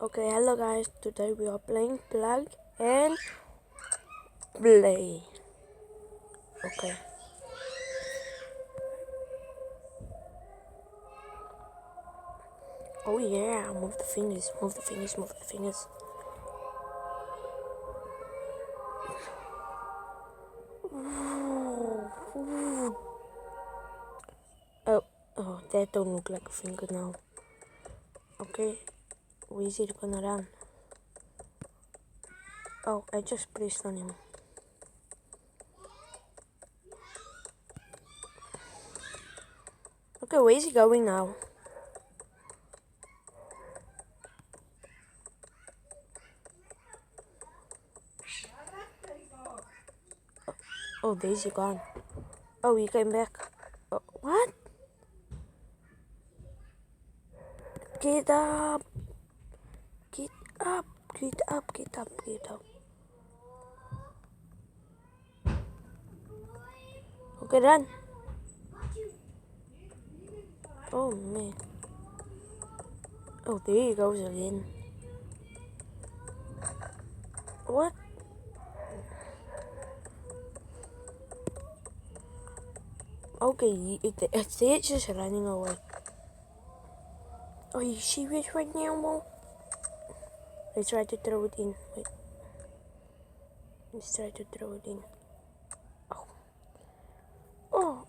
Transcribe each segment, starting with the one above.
Okay, hello guys, today we are playing Plug and Play. Okay. Oh yeah, move the fingers, move the fingers, move the fingers. Ooh. Oh, that don't look like a finger now. Okay, where is it gonna run? Oh, I just pressed on him. Okay, where is he going now? Oh, there's he gone. Oh, he came back. Oh, what? Get up! Get up! Get up! Get up! Get up! Okay, run! Oh man. Oh, there he goes again. What? Okay, it's just running away. Are you serious right now, Mo? Let's try to throw it in. Wait. Let's try to throw it in. Oh. Oh.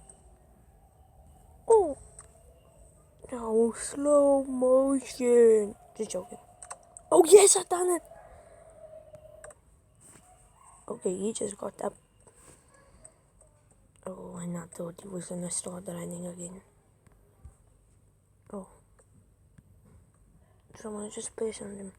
Oh. No, slow motion. Just joking. Oh, yes, I done it. Okay, he just got up. Oh, and I thought he was gonna start running again. Oh. Someone just press on him.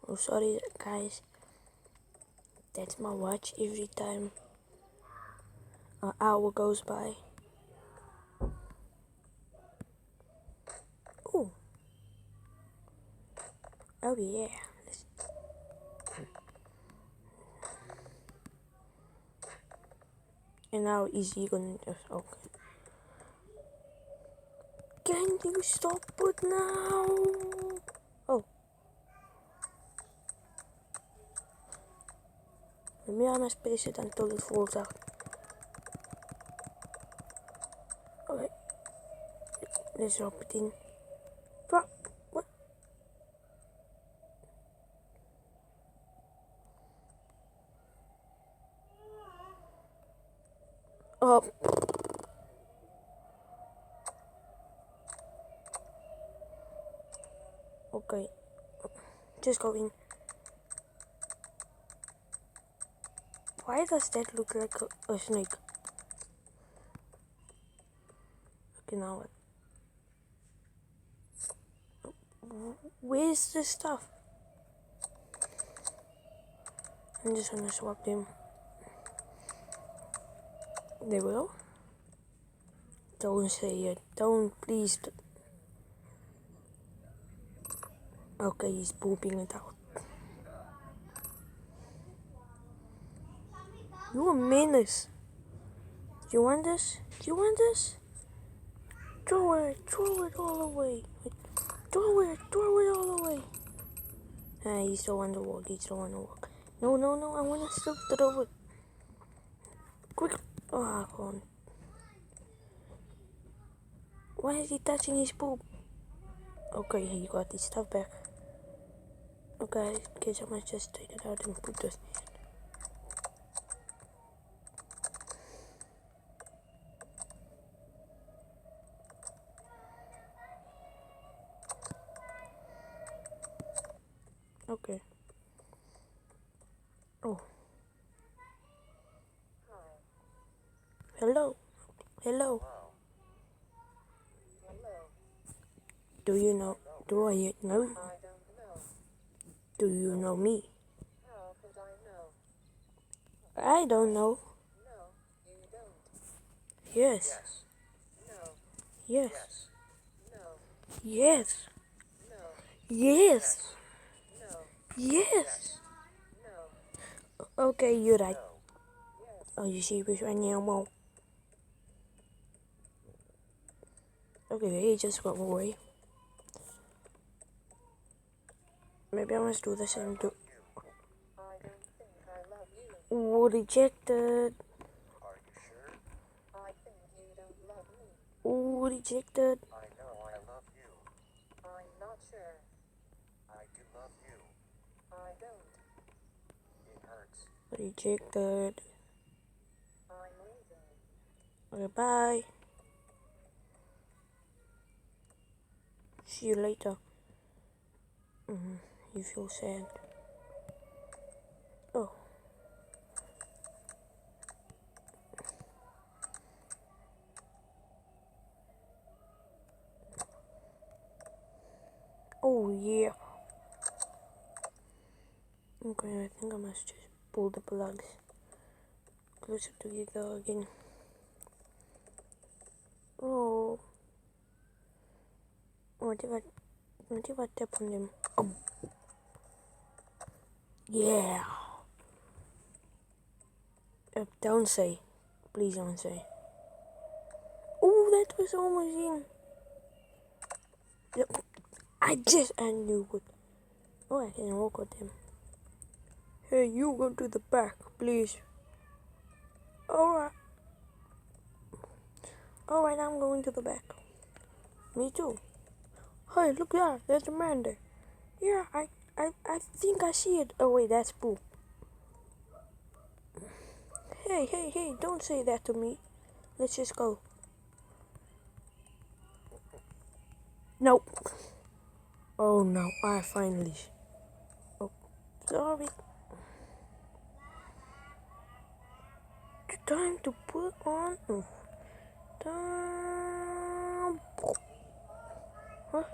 Oh, sorry, guys. That's my watch every time an hour goes by. Oh. Oh, yeah. And now is he gonna just okay? Can you stop it now? Oh, maybe I must place it until it falls out. Okay, let's drop it in. Drop. What? Oh. Okay, just go in. Why does that look like a snake? Okay, now what? Where's the stuff? I'm just gonna swap them. There we go. Don't say it. Don't, please. Okay, he's pooping it out. You're a menace. Do you want this? Do you want this? Throw it all away. Throw it all away. Ah, he's still on the walk, No, I wanna still throw it. Quick. Oh, come on. Why is he touching his poop? Okay, he got his stuff back. Okay, kids, I must just take it out and put this. Okay. Oh. Hello. Hello. Do you know? Do I know? Do you know me? I don't know. Yes. Yes. Yes. Yes. Yes. Okay, you're right. Are you serious right now, Mo? Okay, he just got away. Maybe I must do the same too. I don't think I love you. Ooh, rejected. Are you sure? I think you don't love me. Ooh, rejected. I know I love you. I'm not sure. I do love you. I don't. It hurts. Rejected. I'm leaving. Okay, bye. See you later. You feel sad. Oh. Oh yeah. Okay, I think I must just pull the plugs closer together again. Oh. What if I tap on them? Oh. Yeah. Don't say. Please don't say. Oh, that was almost in. Yep. I knew it. Oh, I can walk with them. Hey, you go to the back, please. Alright. Alright, I'm going to the back. Me too. Hey, look there. There's a man there. Yeah, I think I see it. Oh, wait, that's Pooh. Hey, don't say that to me. Let's just go. Nope. Oh, no. I finally. Oh, sorry. Time to put on. Oh, time. Huh?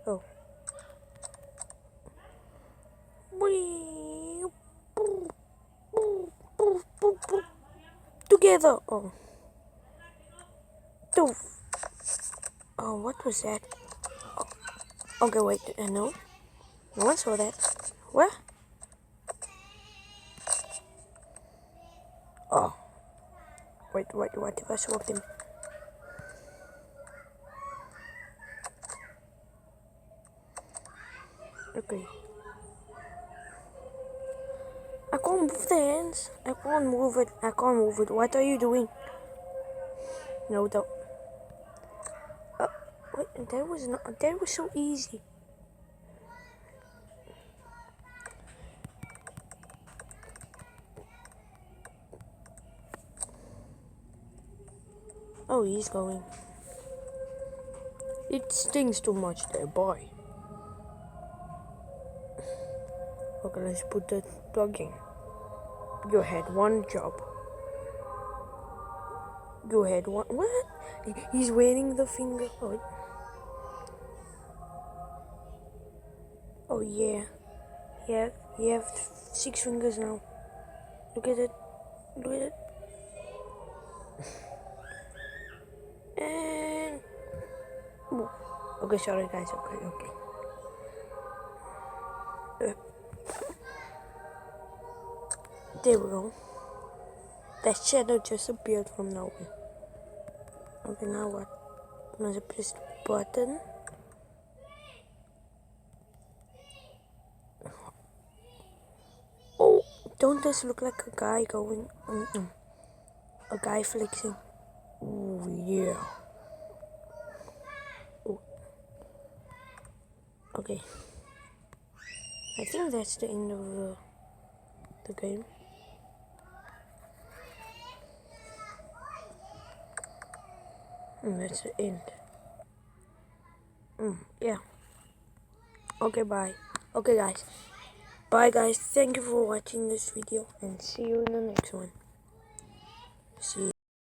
Oh. Wee. Boo, boo, boo, boo, boo. Together. Oh. Doof. Oh, what was that? Oh. Okay, wait. No. No one saw that. What? Oh. Wait, what if I swapped him? Okay. I can't move the hands. I can't move it. I can't move it. What are you doing? No, don't. Wait, that was not. That was so easy. Oh, he's going. It stings too much there, boy. Okay, let's put the plug in. You had one job. You had one. What? He's wearing the finger. Oh yeah. Yeah. You have 6 fingers now. Look at it. Look at it. And. Ooh. Okay, sorry guys. Okay. There we go. That shadow just appeared from nowhere. Okay, now what? Must I press the button? Oh, don't this look like a guy going? A guy flexing. Oh yeah. Oh. Okay. I think that's the end of the game. And that's the end. Yeah. Okay, bye. Okay, guys. Bye, guys. Thank you for watching this video, and see you in the next one. See you.